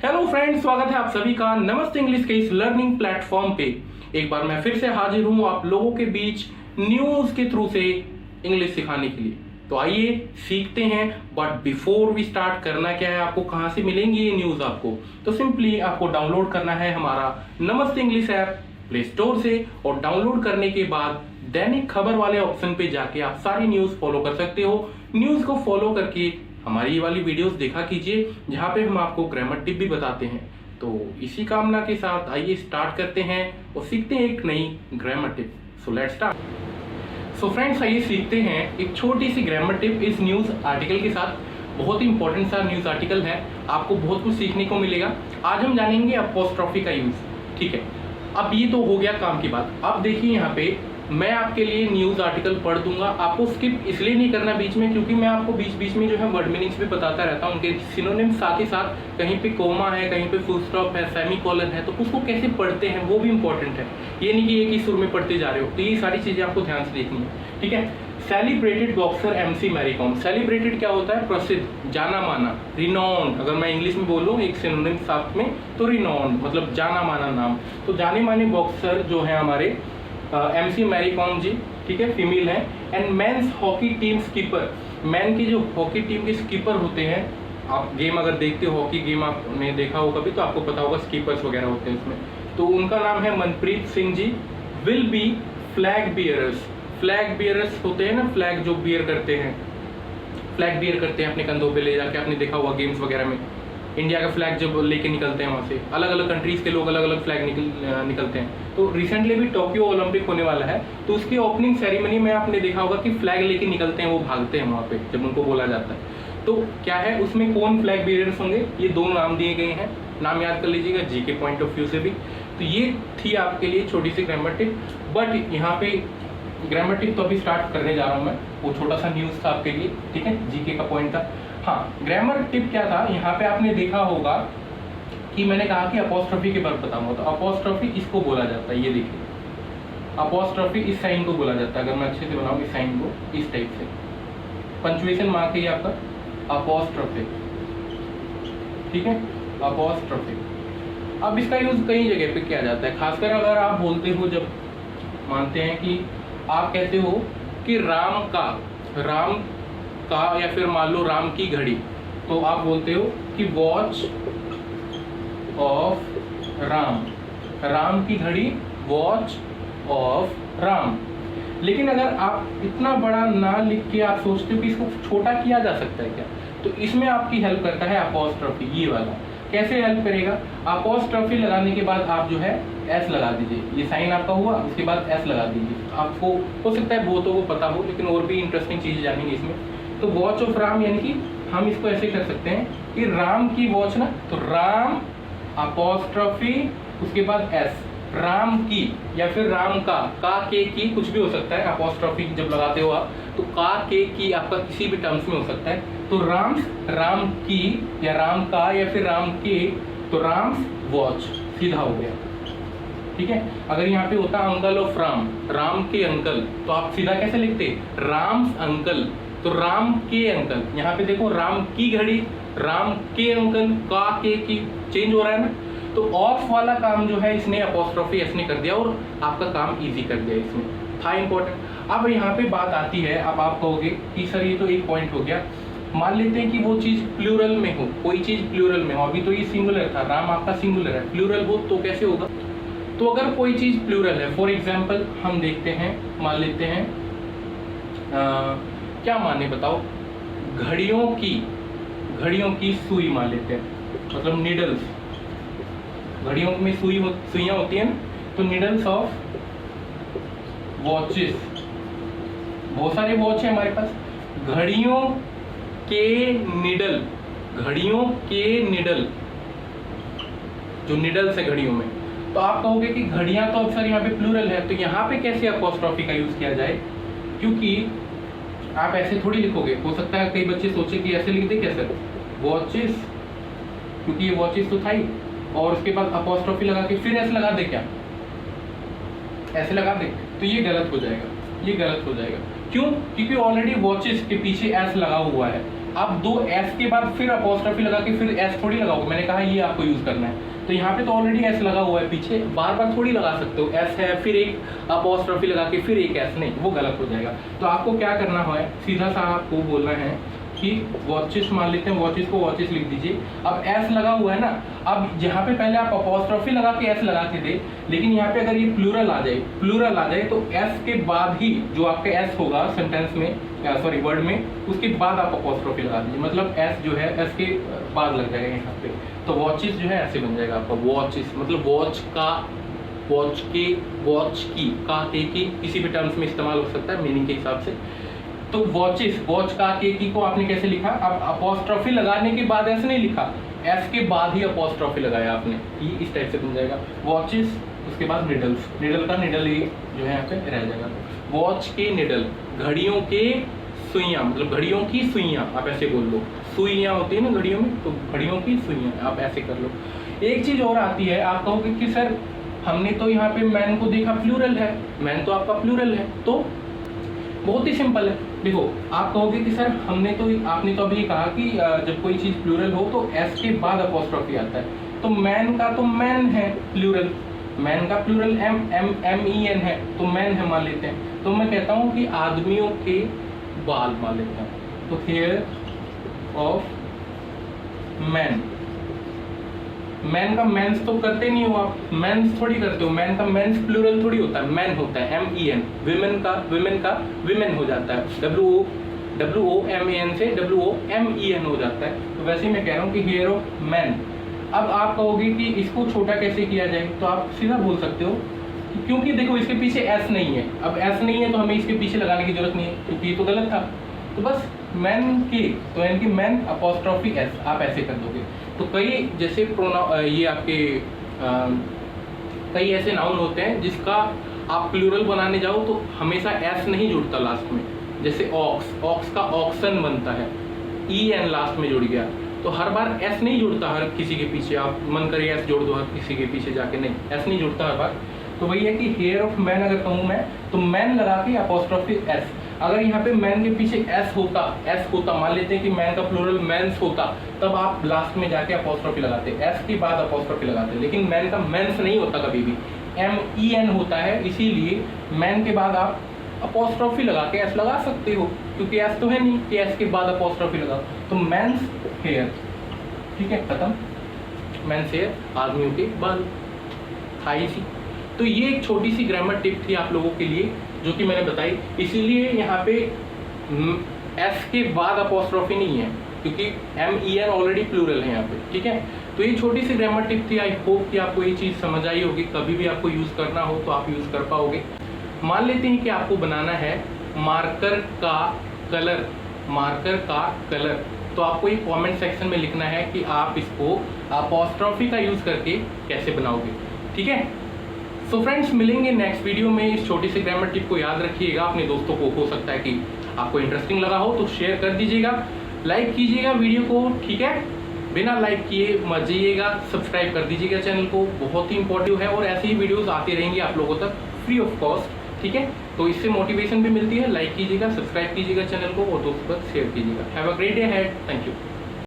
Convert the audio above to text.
Hello friends, स्वागत है आप सभी का नमस्ते इंग्लिश के इस लर्निंग प्लेटफॉर्म पे। एक बार मैं फिर से हाजिर हूं आप लोगों के बीच न्यूज के थ्रू से इंग्लिश सिखाने के लिए। तो आइए सीखते हैं। बट बिफोर वी स्टार्ट, करना क्या है, आपको कहां से मिलेंगी ये न्यूज आपको? तो सिंपली आपको डाउनलोड करना है हमारा नमस्ते इंग्लिश ऐप प्ले स्टोर से, और डाउनलोड करने के बाद दैनिक खबर वाले ऑप्शन पे जाके आप सारी न्यूज फॉलो कर सकते हो। न्यूज को फॉलो करके हमारी ये वाली वीडियोस देखा कीजिए, जहाँ पे हम आपको ग्रामर टिप भी बताते हैं। तो इसी कामना के साथ आइए स्टार्ट करते हैं और सीखते हैं एक नई grammar tip. So let's start. So friends, आइए सीखते हैं एक छोटी सी ग्रामर टिप इस न्यूज आर्टिकल के साथ। बहुत ही इंपॉर्टेंट सा न्यूज आर्टिकल है, आपको बहुत कुछ सीखने को मिलेगा। आज हम जानेंगे अपोस्ट्रोफी का यूज। ठीक है, अब ये तो हो गया काम की बात। अब देखिए यहाँ पे मैं आपके लिए न्यूज आर्टिकल पढ़ दूंगा, आपको स्किप इसलिए नहीं करना बीच में, क्योंकि मैं आपको बीच बीच में जो है वर्ड मीनिंग्स भी बताता रहता हूँ, उनके सिनोनिम, साथ ही साथ कहीं पे कोमा है, कहीं पे फुल स्टॉप है, सेमीकोलन है, तो उसको कैसे पढ़ते हैं वो भी इंपॉर्टेंट है। ये नहीं कि एक ही सुर में पढ़ते जा रहे हो। तो ये सारी चीजें आपको ध्यान से देखनी है। ठीक है, celebrated boxer M C Mary Kom. Celebrated क्या होता है? प्रसिद्ध, जाना माना, रिनॉन्ड। अगर मैं इंग्लिश में बोलूँ एक सिनोनिम साथ में, तो रिनॉन्ड मतलब जाना माना नाम। तो जाने माने बॉक्सर जो है हमारे एमसी मैरी कॉम जी, ठीक है, फीमेल है। And men's hockey team skipper. Man की जो हॉकी टीम के स्कीपर होते हैं, आप गेम अगर देखते हो, हॉकी गेम आपने देखा हो कभी, तो आपको पता होगा स्कीपर्स वगैरह होते हैं उसमें। तो उनका नाम है Manpreet Singh ji. Will be flag bearers. Flag bearers होते हैं ना, फ्लैग जो बियर करते हैं, फ्लैग बियर करते हैं अपने कंधों पे ले जाके। आपने देखा हुआ गेम्स वगैरह में इंडिया का फ्लैग जब लेके निकलते हैं, वहाँ से अलग अलग कंट्रीज के लोग अलग अलग फ्लैग निकलते हैं। तो रिसेंटली भी टोक्यो ओलंपिक होने वाला है, तो उसकी ओपनिंग सेरेमनी में आपने देखा होगा कि फ्लैग लेके निकलते हैं, वो भागते हैं वहाँ पे जब उनको बोला जाता है। तो क्या है, उसमें कौन फ्लैग बियरर्स होंगे? ये दो नाम दिए गए हैं, नाम याद कर लीजिएगा जी के पॉइंट ऑफ व्यू से भी। तो ये थी आपके लिए छोटी सी ग्रामर टिप। बट यहाँ पे ग्रामर टिप तो अभी स्टार्ट करने जा रहा हूँ मैं, वो छोटा सा न्यूज था आपके लिए। ठीक है, जीके का पॉइंट था। हाँ, ग्रामर टिप क्या था, यहाँ पे आपने देखा होगा कि मैंने कहा कि अपोस्ट्रोफी के बारे में बताऊंगा। तो अपोस्ट्रोफी इसको बोला जाता है, ये देखिए, अपोस्ट्रोफी इस साइन को बोला जाता है। अगर मैं अच्छे से बनाऊँ इस साइन को, इस टाइप से, पंचुएशन मार्क है ये आपका अपोस्ट्रोफी। ठीक है, अपोस्ट्रोफी। अब इसका यूज कई जगह पे किया जाता है, खासकर अगर आप बोलते हो, जब मानते हैं कि आप कहते हो कि राम का या फिर मान लो राम की घड़ी, तो आप बोलते हो कि वॉच ऑफ राम। राम की घड़ी, वॉच ऑफ राम। लेकिन अगर आप इतना बड़ा ना लिख के आप सोचते हो कि इसको छोटा किया जा सकता है क्या, तो इसमें आपकी हेल्प करता है अपोस्ट्रोफी, ये वाला। कैसे हेल्प करेगा? अपोस्ट्रोफी लगाने के बाद आप जो है एस लगा दीजिए, ये साइन आपका हुआ, उसके बाद एस लगा दीजिए। आपको हो सकता है बहुतों को पता हो, लेकिन और भी इंटरेस्टिंग चीजें जानेंगे इसमें। तो वॉच ऑफ राम, यानी कि हम इसको ऐसे कर सकते हैं कि राम की वॉच ना, तो राम अपोस्ट्रोफी उसके बाद एस, राम की या फिर राम का के की, कुछ भी हो सकता है। अपोस्ट्रोफी जब लगाते हो आप, तो के की आपका किसी भी टर्म्स में हो सकता है। तो राम की या राम का या फिर राम के, तो राम वॉच सीधा हो गया। ठीक है, अगर यहाँ पे होता अंकल ऑफ राम के अंकल, तो आप सीधा कैसे लिखते? राम्स अंकल। तो राम के अंकल, यहाँ पे देखो राम की घड़ी, राम के अंकल, के की चेंज हो रहा है ना। तो ऑफ वाला काम जो है इसने अपोस्ट्रोफी एस ने कर दिया और आपका काम इजी कर दिया, इसमें था इंपॉर्टेंट। अब यहाँ पे बात आती है, अब आप कहोगे कि सर ये तो एक पॉइंट हो गया, मान लेते हैं कि वो चीज प्लूरल में हो, कोई चीज प्लूरल में हो। अभी तो ये सिंगुलर था, राम आपका सिंगुलर है, प्लूरल हो तो कैसे होगा? तो अगर कोई चीज प्लूरल है, फॉर एग्जाम्पल हम देखते हैं, मान लेते हैं क्या माने बताओ, घड़ियों की सुई मान लेते हैं, मतलब निडल्स। घड़ियों में सुइयां होती हैं, तो निडल्स ऑफ वॉचेस। बहुत सारे वॉच है हमारे पास। घड़ियों के निडल, जो निडल्स है घड़ियों में। तो आप कहोगे कि घड़ियां तो अक्सर यहाँ पे प्लूरल है, तो यहाँ पे कैसे अपोस्ट्रोफी का यूज किया जाए? क्योंकि आप ऐसे थोड़ी लिखोगे, हो सकता है कई बच्चे सोचे कि ऐसे लिख दे कैसे, वॉचेस, क्योंकि ये वॉचेस तो था ही, और उसके बाद अपोस्ट्रोफी लगा के फिर ऐसे लगा दे क्या, ऐसे लगा दे, तो ये गलत हो जाएगा, ये गलत हो जाएगा। क्यों? क्योंकि ऑलरेडी वॉचेस के पीछे एस लगा हुआ है। आप दो एस के बाद फिर अपोस्ट्रोफी लगा के फिर एस थोड़ी लगाओगे, मैंने कहा ये आपको यूज करना है। तो यहाँ पे तो ऑलरेडी एस लगा हुआ है पीछे, बार बार थोड़ी लगा सकते हो, एस है फिर एक अपोस्ट्रोफी लगा के फिर एक एस, नहीं वो गलत हो जाएगा। तो आपको क्या करना है, सीधा सा आपको बोलना है कि वॉचेस मान लेते हैं, वॉचेस को वॉचेस लिख दीजिए। अब एस लगा हुआ है ना, अब जहाँ पे पहले आप अपोस्ट्रोफी लगा के एस लगाते थे, लेकिन यहाँ पे अगर ये प्लूरल आ जाए तो एस के बाद ही जो आपका एस होगा सेंटेंस में, सॉरी वर्ड में, उसके बाद आप अपोस्ट्रोफी लगा दीजिए, मतलब एस जो है एस के बाद लग जाएगा यहाँ पे। तो वॉचेस जो है ऐसे बन जाएगा आपका, वॉचेस मतलब वॉच का, वॉच के, वॉच की, का के की किसी भी टर्म्स में इस्तेमाल हो सकता है मीनिंग के हिसाब से। तो वॉचेस, वॉच का के की को आपने कैसे लिखा, अब अपोस्ट्रोफी लगाने के बाद ऐसे नहीं लिखा, एस के बाद ही अपोस्ट्रोफी लगाया आपने, ये इस टाइप से बन जाएगा वॉचेस, उसके बाद निडल्स, निडल का निडल ये जो है यहाँ पे रह जाएगा। वॉच के निडल, घड़ियों के सुइयां, मतलब घड़ियों की सुइयां, आप ऐसे बोल लो, सुइयां होती है ना घड़ियों में, तो घड़ियों की सुइयां आप ऐसे कर लो। एक चीज और आती है, आप कहोगे कि सर हमने तो यहाँ पे मैन को देखा प्लूरल है, मैन तो आपका प्लूरल है, तो बहुत ही सिंपल है। देखो आप कहोगे कि सर आपने तो अभी कहा कि जब कोई चीज प्लूरल हो तो एस के बाद अपोस्ट्रोफी आता है, तो मैन का तो मैन है प्लूरल, मैन का प्लूरल M-E-N है, तो मैन है मान लेते हैं। तो मैं कहता हूँ कि आदमियों के बाल मान लेते हैं, तो हेयर ऑफ मैन, मैन का मेंस तो करते नहीं हो आप, मेंस थोड़ी करते हो, मैन का मेंस प्लूरल थोड़ी होता है, मैन होता है M-E-N, विमेन का विमेन हो जाता है, W-O-M-A-N से W-O-M-E-N हो जाता है। तो वैसे ही मैं कह रहा हूँ कि हेयर ऑफ मैन। अब आप कहोगे कि इसको छोटा कैसे किया जाए, तो आप सीधा बोल सकते हो क्योंकि देखो इसके पीछे एस नहीं है, अब एस नहीं है तो हमें इसके पीछे लगाने की जरूरत नहीं है क्योंकि ये तो गलत था, तो बस मैन के, तो यानी कि मैन अपोस्ट्रोफी एस आप ऐसे कर दोगे। तो कई जैसे ये आपके कई ऐसे नाउन होते हैं जिसका आप प्लूरल बनाने जाओ तो हमेशा एस नहीं जुड़ता लास्ट में, जैसे ऑक्स, ऑक्स का ऑक्सन बनता है, E-N लास्ट में जुड़ गया, तो हर बार एस नहीं जुड़ता हर किसी के पीछे, आप मन करे एस जोड़ दो हर किसी के पीछे जाके, नहीं एस नहीं जुड़ता हर बार। तो वही है कि हेयर ऑफ मैन अगर कहूँ मैं तो मैन लगा के अपोस्ट्रोफी एस, अगर यहाँ पे मैन के पीछे एस होता, मान लेते हैं कि मैन का प्लूरल मैंस होता, तब आप लास्ट में जाके अपोस्ट्रोफी लगाते, एस के बाद अपोस्ट्रोफी लगाते, लेकिन मैन का मैंस नहीं होता कभी भी, M-E-N होता है, इसीलिए मैन के बाद आप अपोस्ट्रोफी लगा के एस लगा सकते हो, क्योंकि एस तो है नहीं कि एस के बाद अपोस्ट्रोफी लगाओ, तो मेंस हेयर, ठीक है खत्म, मेंस हेयर आदमियों के बाल, था इसी। तो ये एक छोटी सी ग्रामर टिप थी आप लोगों के लिए जो कि मैंने बताई, इसीलिए यहाँ पे एस के बाद अपोस्ट्रोफी नहीं है क्योंकि M-E-N ऑलरेडी प्लूरल है यहाँ पे, ठीक है। तो ये छोटी सी ग्रामर टिप थी, आई होप कि आपको ये चीज़ समझ आई होगी, कभी भी आपको यूज़ करना हो तो आप यूज़ कर पाओगे। मान लेते हैं कि आपको बनाना है मार्कर का कलर, मार्कर का कलर, तो आपको ये कमेंट सेक्शन में लिखना है कि आप इसको अपोस्ट्रोफी का यूज़ करके कैसे बनाओगे, ठीक है। सो फ्रेंड्स मिलेंगे नेक्स्ट वीडियो में, इस छोटी सी ग्रामर टिप को याद रखिएगा, अपने दोस्तों को हो सकता है कि आपको इंटरेस्टिंग लगा हो तो शेयर कर दीजिएगा, लाइक कीजिएगा वीडियो को, ठीक है, बिना लाइक किए मत जाइएगा, सब्सक्राइब कर दीजिएगा चैनल को, बहुत ही इंपॉर्टेंट है और ऐसे ही वीडियोस आती रहेंगी आप लोगों तक फ्री ऑफ कॉस्ट, ठीक है। तो इससे मोटिवेशन भी मिलती है, लाइक कीजिएगा, सब्सक्राइब कीजिएगा चैनल को और दोस्तों तक शेयर कीजिएगा। Have a great day ahead, thank you.